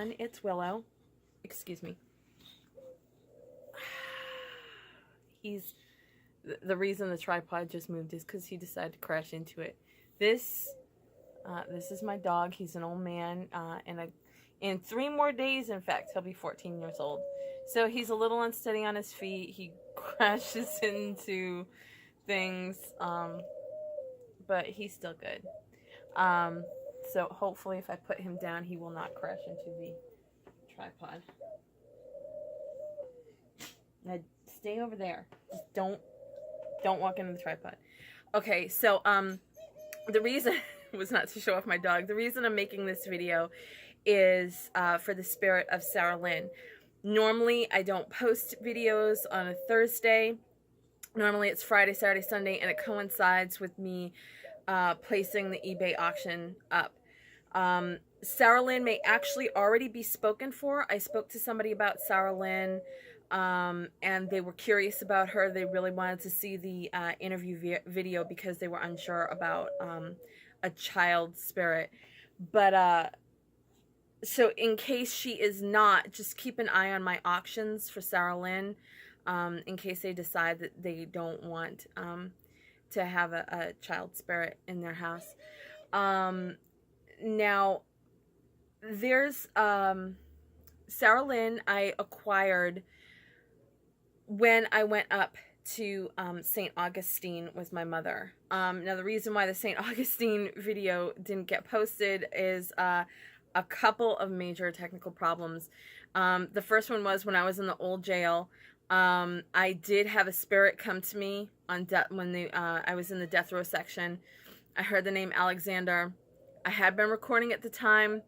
everyone, it's Willow. Excuse me. The reason the tripod just moved is because he decided to crash into it. This is my dog. He's an old man, and in 3 more days, in fact, he'll be 14 years old. So he's a little unsteady on his feet. He crashes into things, but he's still good. So hopefully if I put him down, he will not crash into the tripod. Now stay over there. Just don't walk into the tripod. Okay, so the reason was not to show off my dog. The reason I'm making this video is for the spirit of Sarah Lynn. Normally I don't post videos on a Thursday. Normally it's Friday, Saturday, Sunday, and it coincides with me placing the eBay auction up. Sarah Lynn may actually already be spoken for. I spoke to somebody about Sarah Lynn, and they were curious about her. They really wanted to see the interview video because they were unsure about a child spirit. But so in case she is not, just keep an eye on my auctions for Sarah Lynn, in case they decide that they don't want to have a child spirit in their house. Now, there's Sarah Lynn I acquired when I went up to St. Augustine with my mother. Now, the reason why the St. Augustine video didn't get posted is a couple of major technical problems. The first one was when I was in the old jail. I did have a spirit come to me on when I was in the death row section. I heard the name Alexander. I had been recording at the time,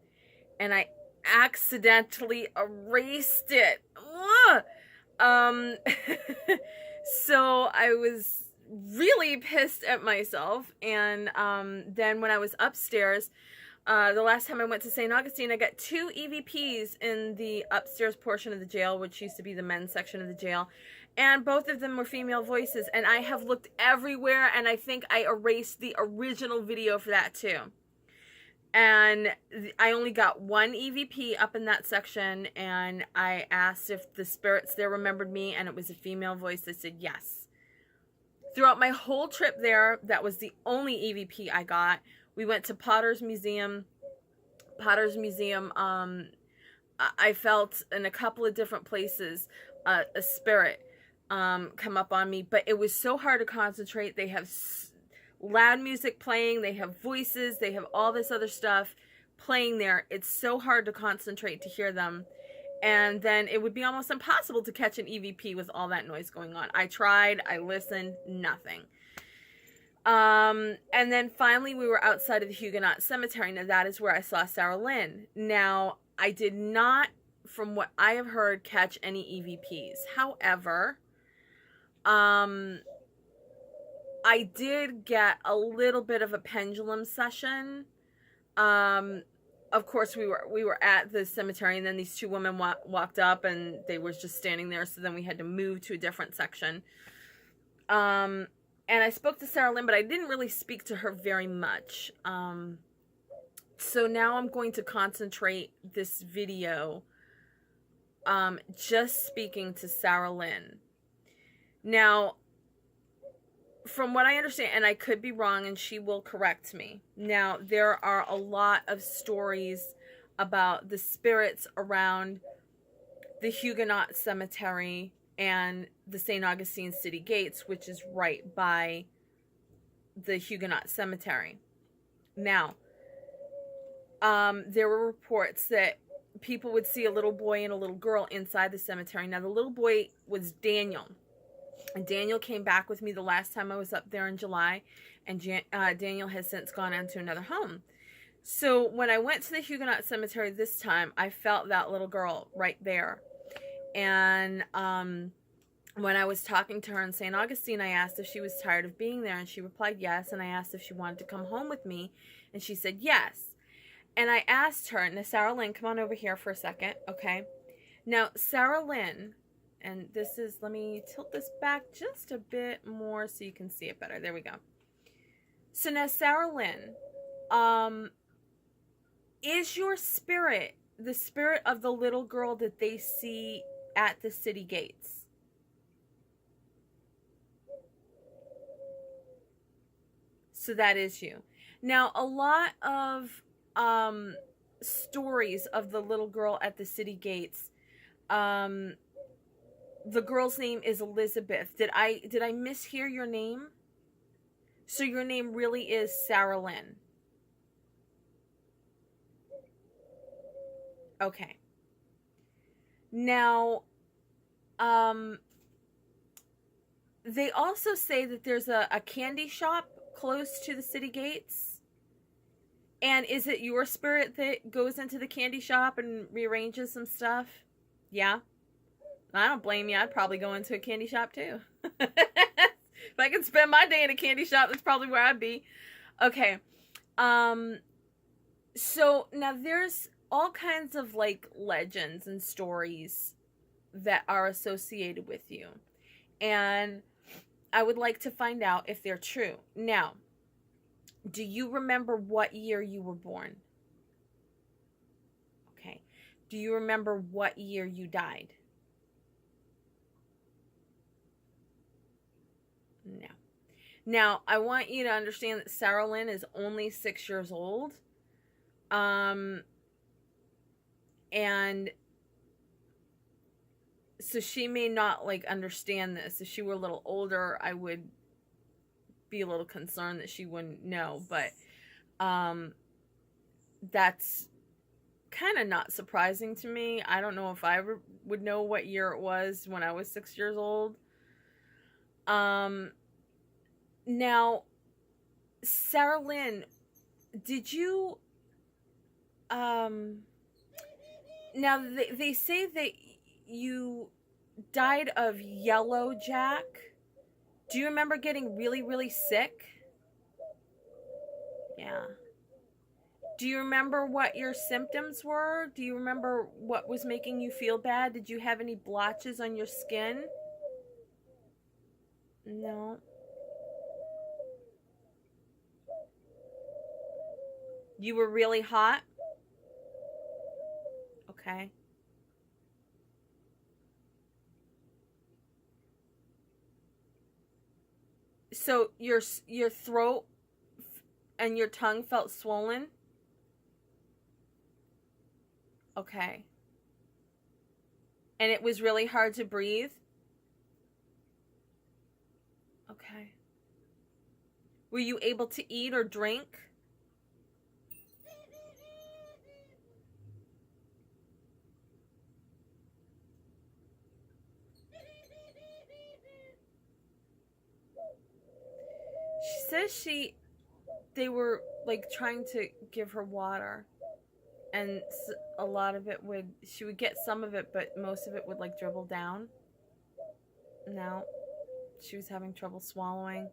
and I accidentally erased it. So I was really pissed at myself, and then when I was upstairs, the last time I went to St. Augustine, I got 2 EVPs in the upstairs portion of the jail, which used to be the men's section of the jail, and both of them were female voices, and I have looked everywhere, and I think I erased the original video for that too. And I only got 1 EVP up in that section, and I asked if the spirits there remembered me, and it was a female voice. They said yes. Throughout my whole trip there, that was the only EVP I got. We went to Potter's Museum. Potter's Museum, I felt in a couple of different places a spirit come up on me, but it was so hard to concentrate. They have loud music playing, they have voices, they have all this other stuff playing there. It's so hard to concentrate to hear them, and then it would be almost impossible to catch an EVP with all that noise going on. I tried, I listened, nothing. And then finally we were outside of the Huguenot cemetery. Now that is where I saw Sarah Lynn. Now I did not, from what I have heard, catch any EVPs. However, I did get a little bit of a pendulum session. Of course, we were at the cemetery, and then these 2 women walked up, and they were just standing there. So then we had to move to a different section. And I spoke to Sarah Lynn, but I didn't really speak to her very much. So now I'm going to concentrate this video just speaking to Sarah Lynn. Now, from what I understand, and I could be wrong, and she will correct me. Now, there are a lot of stories about the spirits around the Huguenot cemetery and the St. Augustine city gates, which is right by the Huguenot cemetery. Now, there were reports that people would see a little boy and a little girl inside the cemetery. Now, the little boy was Daniel. And Daniel came back with me the last time I was up there in July, and Daniel has since gone on to another home. So when I went to the Huguenot cemetery this time, I felt that little girl right there. And when I was talking to her in St. Augustine, I asked if she was tired of being there, and she replied yes. And I asked if she wanted to come home with me, and she said yes. And I asked her, now Sarah Lynn, come on over here for a second, okay? Now, Sarah Lynn, and this is, let me tilt this back just a bit more so you can see it better. There we go. So now, Sarah Lynn, is your spirit the spirit of the little girl that they see at the city gates. So that is you. Now, a lot of stories of the little girl at the city gates, the girl's name is Elizabeth. Did I mishear your name? So your name really is Sarah Lynn. Okay. Now, they also say that there's a candy shop close to the city gates. And is it your spirit that goes into the candy shop and rearranges some stuff? Yeah. I don't blame you. I'd probably go into a candy shop too. If I could spend my day in a candy shop, that's probably where I'd be. Okay. So now there's all kinds of like legends and stories that are associated with you. And I would like to find out if they're true. Now, do you remember what year you were born? Okay. Do you remember what year you died? No. Now, I want you to understand that Sarah Lynn is only 6 years old. And so she may not like understand this. If she were a little older, I would be a little concerned that she wouldn't know, but that's kind of not surprising to me. I don't know if I ever would know what year it was when I was 6 years old. Now, Sarah Lynn, did you now they say that you died of yellow jack. Do you remember getting really, really sick? Yeah. Do you remember what your symptoms were? Do you remember what was making you feel bad? Did you have any blotches on your skin? No. You were really hot? Okay. So your throat and your tongue felt swollen? Okay. And it was really hard to breathe? Okay. Were you able to eat or drink? She says they were like trying to give her water, and a lot of it she would get some of it, but most of it would like dribble down. No, she was having trouble swallowing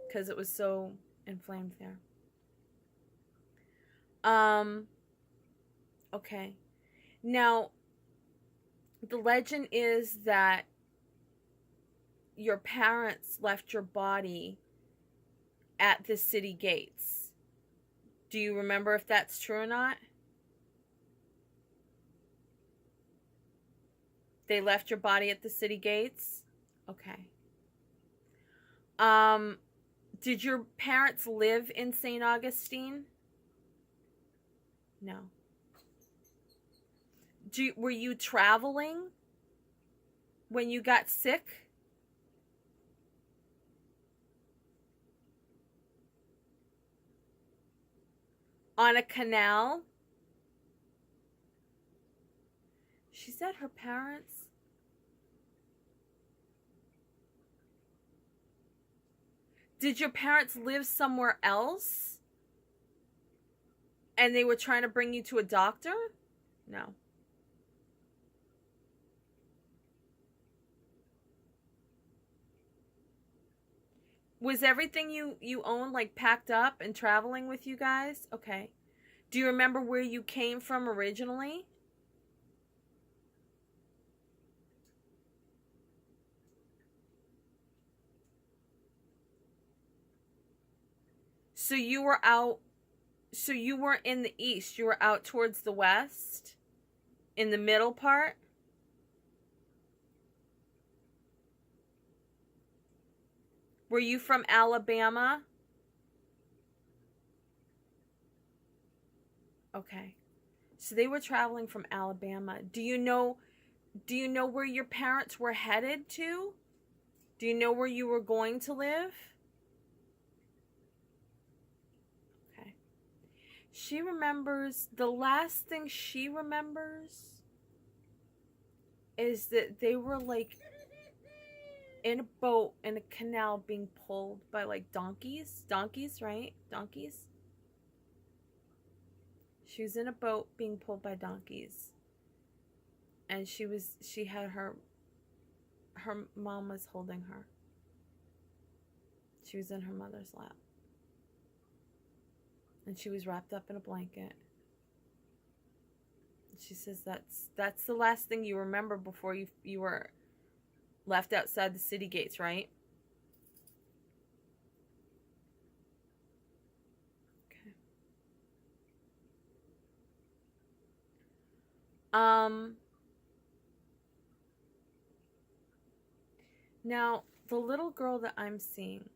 because it was so inflamed there. Okay. Now, the legend is that your parents left your body at the city gates. Do you remember if that's true or not? They left your body at the city gates? Okay. Did your parents live in St. Augustine? No. Were you traveling when you got sick? On a canal? She said her parents. Did your parents live somewhere else? And they were trying to bring you to a doctor? No. Was everything you owned like packed up and traveling with you guys? Okay. Do you remember where you came from originally? So you were out So you weren't in the east, you were out towards the west? In the middle part? Were you from Alabama? Okay. So they were traveling from Alabama. Do you know where your parents were headed to? Do you know where you were going to live? Okay. She remembers, the last thing she remembers is that they were like in a boat in a canal being pulled by like donkeys. Donkeys, right? Donkeys. She was in a boat being pulled by donkeys. And she had her mom was holding her. She was in her mother's lap. And she was wrapped up in a blanket. She says that's the last thing you remember before you were left outside the city gates, right? Okay. Now, the little girl that I'm seeing,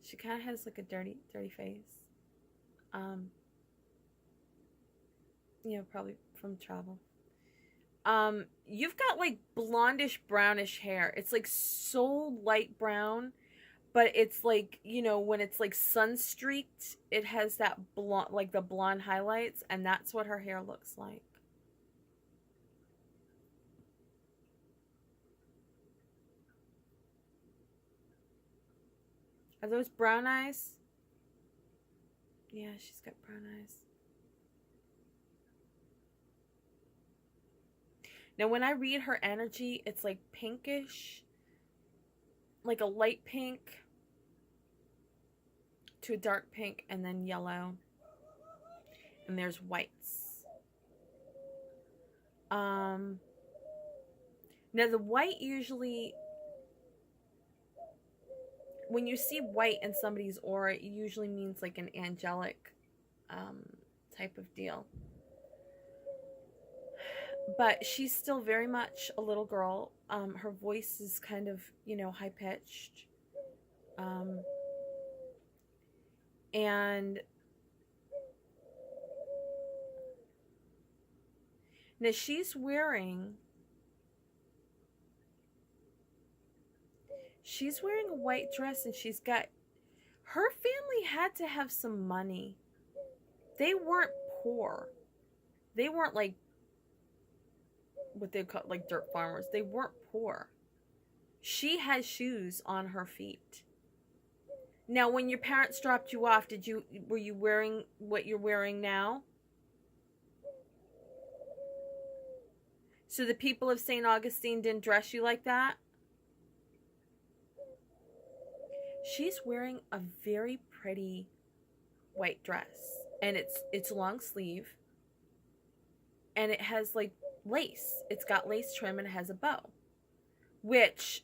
she kind of has like a dirty face. Probably from travel. You've got like blondish brownish hair. It's like so light brown, but it's like, when it's like sun streaked, it has that blonde, like the blonde highlights, and that's what her hair looks like. Are those brown eyes? Yeah, she's got brown eyes. Now, when I read her energy, it's like pinkish, like a light pink to a dark pink, and then yellow. And there's whites. Now, the white usually, when you see white in somebody's aura, it usually means like an angelic type of deal. But she's still very much a little girl. Her voice is kind of, high-pitched. And now she's wearing a white dress, and her family had to have some money. They weren't poor. They weren't like what they call like dirt farmers. They weren't poor. She had shoes on her feet. Now, when your parents dropped you off, were you wearing what you're wearing now? So the people of St. Augustine didn't dress you like that? She's wearing a very pretty white dress, and it's long sleeve, and it has like lace. It's got lace trim, and it has a bow, which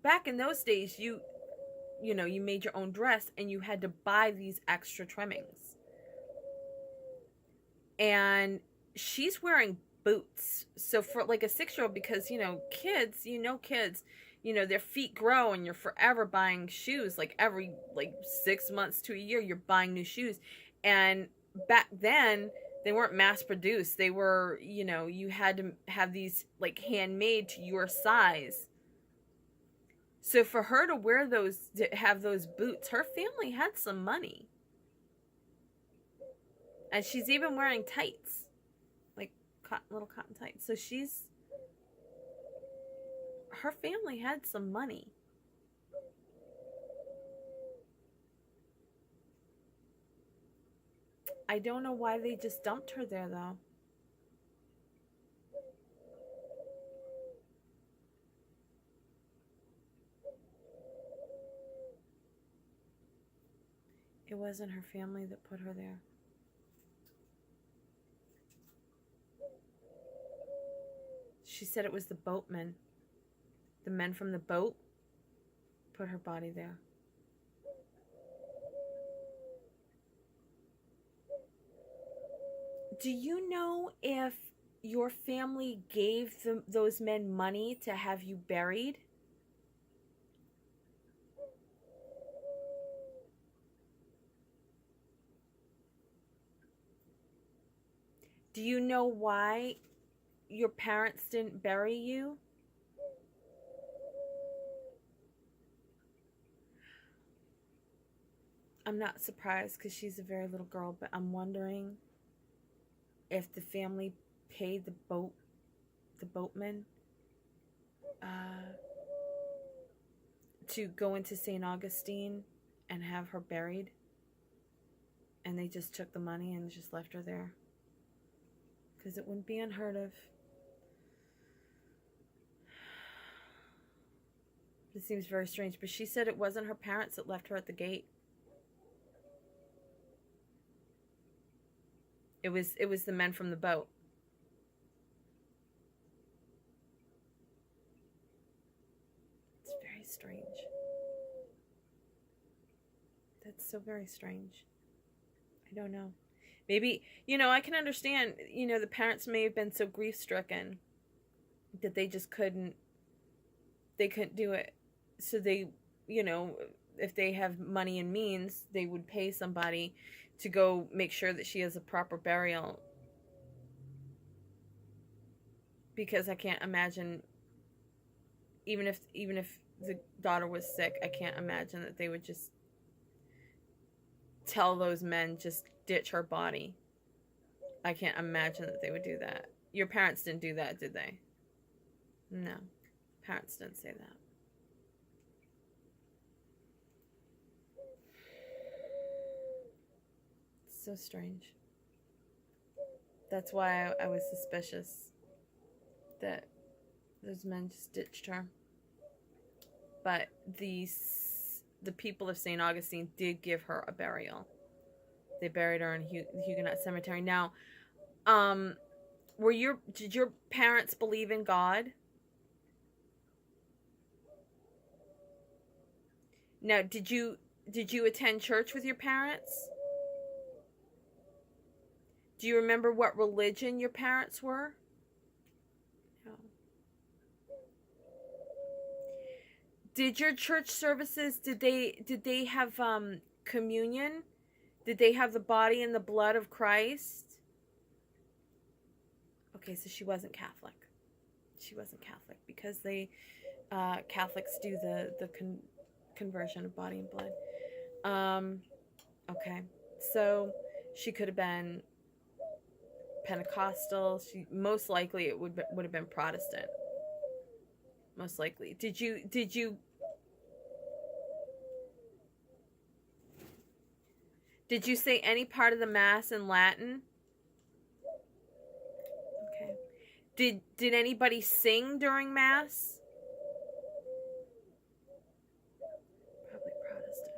back in those days you made your own dress, and you had to buy these extra trimmings. And she's wearing boots. So for like a 6-year-old, because kids, their feet grow, and you're forever buying shoes. Like every 6 months to a year, you're buying new shoes. And back then, they weren't mass produced. They were, you had to have these like handmade to your size. So for her to wear those, to have those boots, her family had some money. And she's even wearing tights, like little cotton tights. So her family had some money. I don't know why they just dumped her there, though. It wasn't her family that put her there. She said it was the boatmen. The men from the boat put her body there. Do you know if your family gave those men money to have you buried? Do you know why your parents didn't bury you? I'm not surprised because she's a very little girl, but I'm wondering if the family paid the boatman, to go into St. Augustine and have her buried, and they just took the money and just left her there. Because it wouldn't be unheard of. It seems very strange, but she said it wasn't her parents that left her at the gate. It was the men from the boat. It's very strange. That's so very strange. I don't know. Maybe, I can understand, the parents may have been so grief-stricken that they just couldn't do it. So they, if they have money and means, they would pay somebody to go make sure that she has a proper burial. Because I can't imagine, even if the daughter was sick, I can't imagine that they would just tell those men just ditch her body. I can't imagine that they would do that. Your parents didn't do that, did they? No. Parents didn't say that. It's so strange. That's why I was suspicious that those men just ditched her. But the people of St. Augustine did give her a burial. They buried her in the Huguenot cemetery. Now, did your parents believe in God? Now, did you attend church with your parents? Do you remember what religion your parents were? No. Did your church services, did they have communion? Did they have the body and the blood of Christ? Okay, so she wasn't Catholic. She wasn't Catholic because Catholics do the conversion of body and blood. Okay, so she could have been Pentecostal. Most likely it would have been Protestant. Most likely. Did you say any part of the Mass in Latin? Okay. Did anybody sing during Mass? Probably Protestant.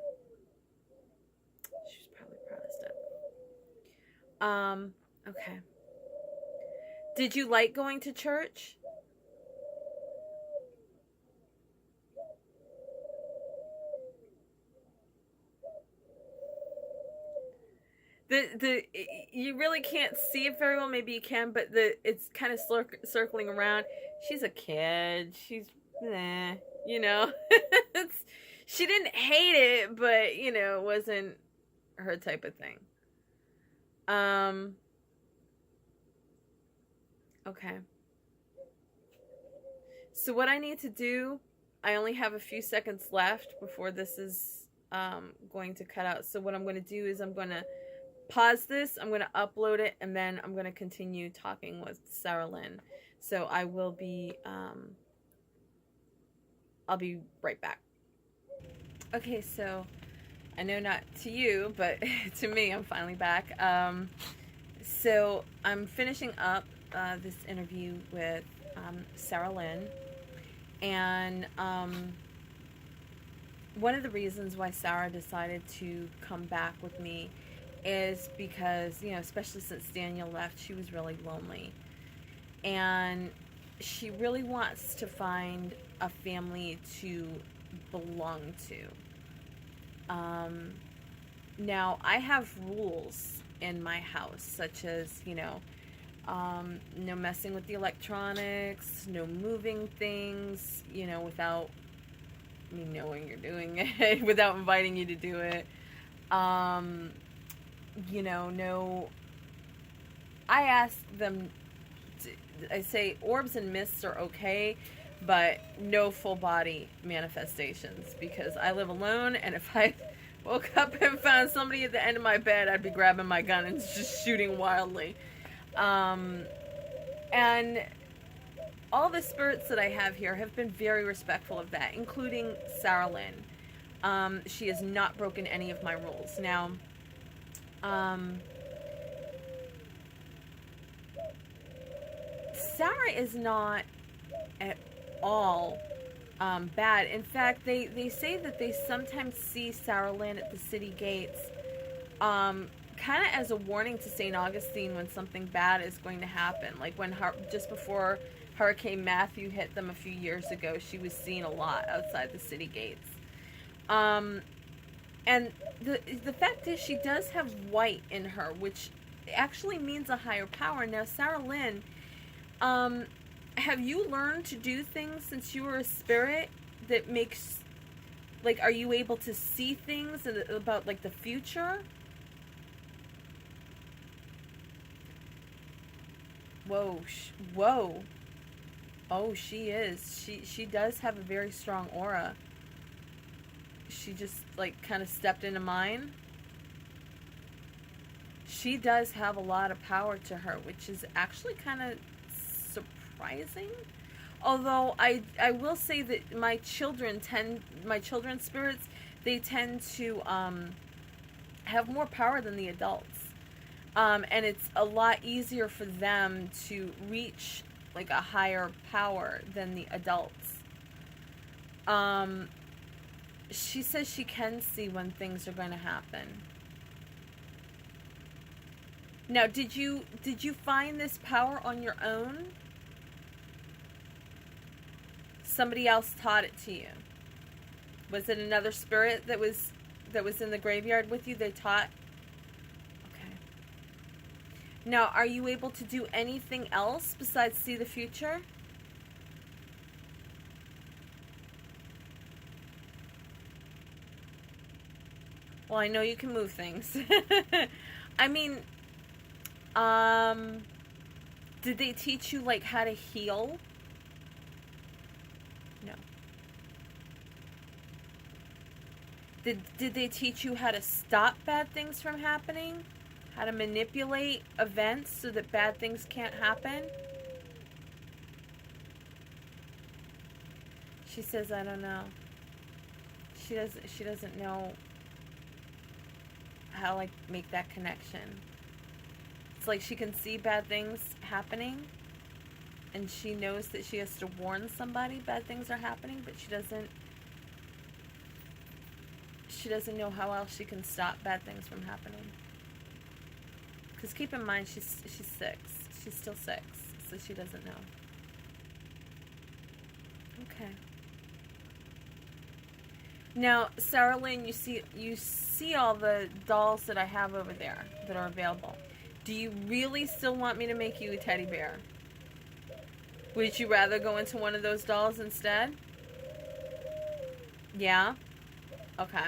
She was probably Protestant. Okay. Did you like going to church? You really can't see it very well. Maybe you can, but it's kind of circling around. She's a kid. She's she didn't hate it, but it wasn't her type of thing. Okay. So what I need to do, I only have a few seconds left before this is going to cut out. So what I'm going to do is I'm going to pause this, I'm going to upload it, and then I'm going to continue talking with Sarah Lynn. So I will be, I'll be right back. Okay, so I know not to you, but to me, I'm finally back. So I'm finishing up this interview with Sarah Lynn, and one of the reasons why Sarah decided to come back with me is because, especially since Daniel left, she was really lonely. And she really wants to find a family to belong to. Now, I have rules in my house, such as, no messing with the electronics, no moving things, without me knowing you're doing it, without inviting you to do it. No. I ask them, I say orbs and mists are okay, but no full body manifestations, because I live alone, and if I woke up and found somebody at the end of my bed, I'd be grabbing my gun and just shooting wildly. And all the spirits that I have here have been very respectful of that, including Sarah Lynn. She has not broken any of my rules. Now, Sarah is not at all bad. In fact, they say that they sometimes see Sarah Lynn at the city gates, kind of as a warning to St. Augustine when something bad is going to happen. Like when just before Hurricane Matthew hit them a few years ago, she was seen a lot outside the city gates. And the fact is, she does have white in her, which actually means a higher power. Now, Sarah Lynn, have you learned to do things since you were a spirit that makes, like, are you able to see things about, like, the future? Whoa, whoa. Oh, she is. She does have a very strong aura. She just, like, kind of stepped into mine. She does have a lot of power to her, which is actually kind of surprising. Although I will say that my children's spirits, they tend to have more power than the adults. And it's a lot easier for them to reach, like, a higher power than the adults. She says she can see when things are going to happen. Now, did you find this power on your own? Somebody else taught it to you? Was it another spirit that was in the graveyard with you? They taught? Okay. Now, are you able to do anything else besides see the future? Well, I know you can move things. I mean, did they teach you, like, how to heal? No. Did they teach you how to stop bad things from happening? How to manipulate events so that bad things can't happen? She says, I don't know. She doesn't know how to, like, make that connection. It's like she can see bad things happening, and she knows that she has to warn somebody bad things are happening, but she doesn't know how else she can stop bad things from happening. Because keep in mind, she's 6. She's still 6, so she doesn't know. Okay. Now, Sarah Lynn, you see all the dolls that I have over there that are available. Do you really still want me to make you a teddy bear? Would you rather go into one of those dolls instead? Yeah? Okay.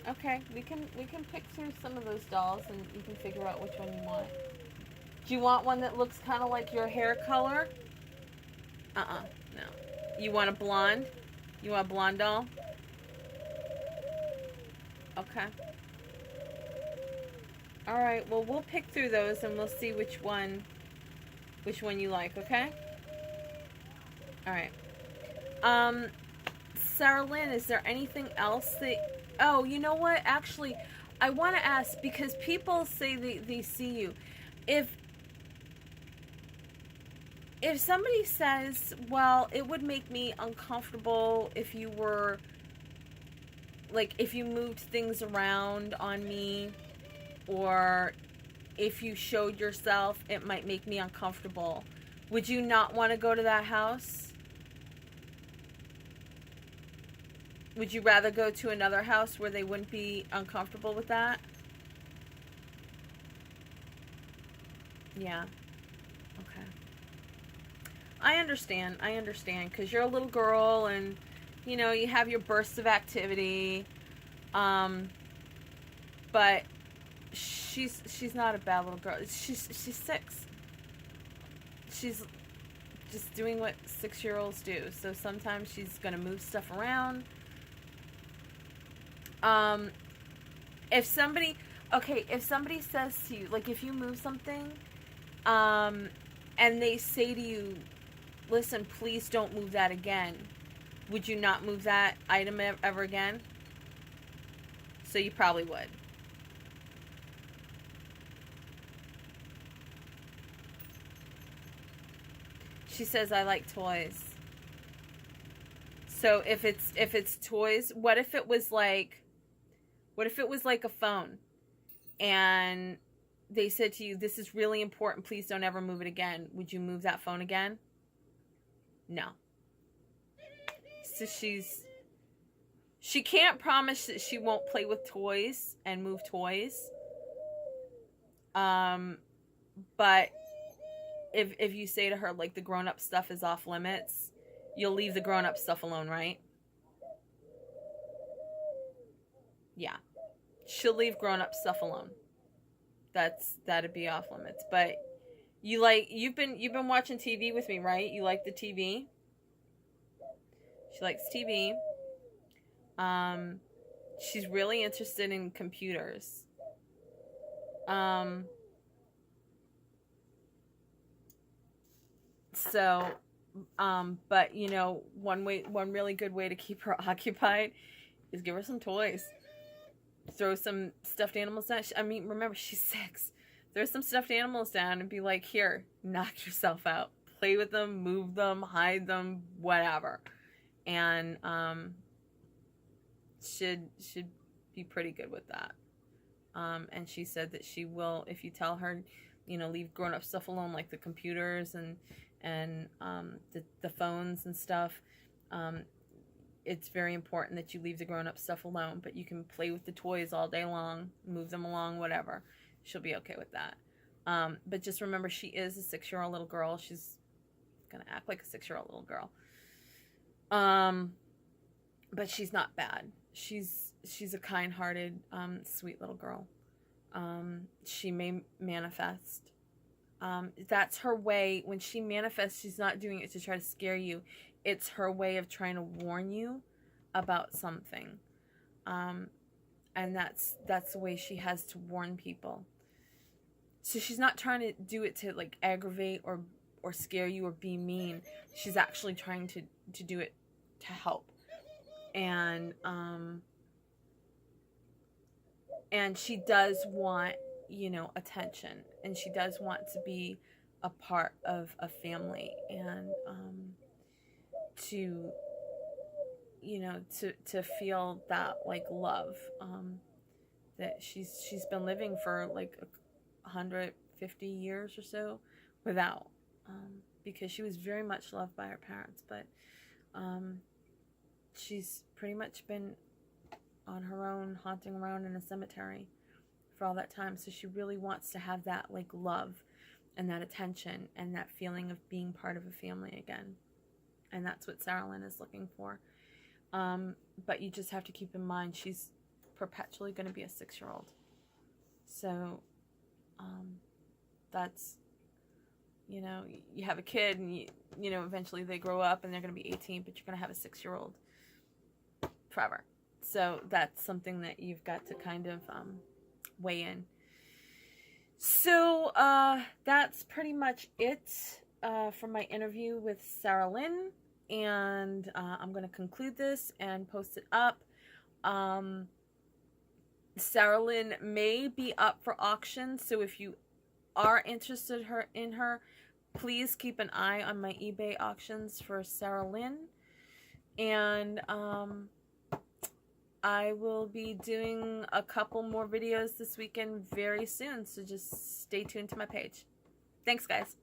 Okay, we can pick through some of those dolls and you can figure out which one you want. Do you want one that looks kind of like your hair color? No. You want a blonde? You want a blonde doll? Okay. Alright, well, we'll pick through those and we'll see which one you like, okay? Alright. Sarah Lynn, is there anything else that... Oh, you know what? Actually, I want to ask, because people say they see you. If somebody says, well, it would make me uncomfortable if you were, like, if you moved things around on me, or if you showed yourself, it might make me uncomfortable. Would you not want to go to that house? Would you rather go to another house where they wouldn't be uncomfortable with that? Yeah. Okay. I understand, because you're a little girl and, you have your bursts of activity, but she's not a bad little girl. She's 6. She's just doing what 6-year-olds do. So sometimes she's gonna move stuff around. If somebody says to you, like, if you move something, and they say to you, listen, please don't move that again, would you not move that item ever again? So you probably would. She says, I like toys. So if it's toys, what if it was like a phone, and they said to you, this is really important, please don't ever move it again? Would you move that phone again? No. So she can't promise that she won't play with toys and move toys. But if you say to her, like, the grown-up stuff is off limits, you'll leave the grown-up stuff alone, right? Yeah. She'll leave grown-up stuff alone. That'd be off limits. But you've been watching TV with me, right? You like the TV? She likes TV. She's really interested in computers. But one really good way to keep her occupied is give her some toys. Throw some stuffed animals down. I mean, remember, she's 6. Throw some stuffed animals down and be like, here, knock yourself out. Play with them, move them, hide them, whatever. And should be pretty good with that. And she said that she will, if you tell her, leave grown-up stuff alone, like the computers and the phones and stuff. It's very important that you leave the grown-up stuff alone, but you can play with the toys all day long, move them along, whatever. She'll be okay with that. But just remember, she is a 6-year-old little girl. She's gonna act like a 6-year-old little girl. But she's not bad. She's a kind-hearted, sweet little girl. She may manifest. That's her way. When she manifests, she's not doing it to try to scare you. It's her way of trying to warn you about something. And that's the way she has to warn people. So she's not trying to do it to, like, aggravate or scare you or be mean. She's actually trying to do it to help. And she does want, attention, and she does want to be a part of a family, and to feel that, like, love, that she's been living for like 150 years or so without, because she was very much loved by her parents, but she's pretty much been on her own, haunting around in a cemetery for all that time. So she really wants to have that, like, love and that attention and that feeling of being part of a family again. And that's what Sarah Lynn is looking for. But you just have to keep in mind, she's perpetually going to be a 6-year-old. So that's, you have a kid, and eventually they grow up and they're going to be 18, but you're going to have a 6-year-old forever. So that's something that you've got to kind of weigh in. So that's pretty much it for my interview with Sarah Lynn. And I'm going to conclude this and post it up. Sarah Lynn may be up for auction, so if you are interested in her, please keep an eye on my eBay auctions for Sarah Lynn. And I will be doing a couple more videos this weekend very soon, so just stay tuned to my page. Thanks, guys.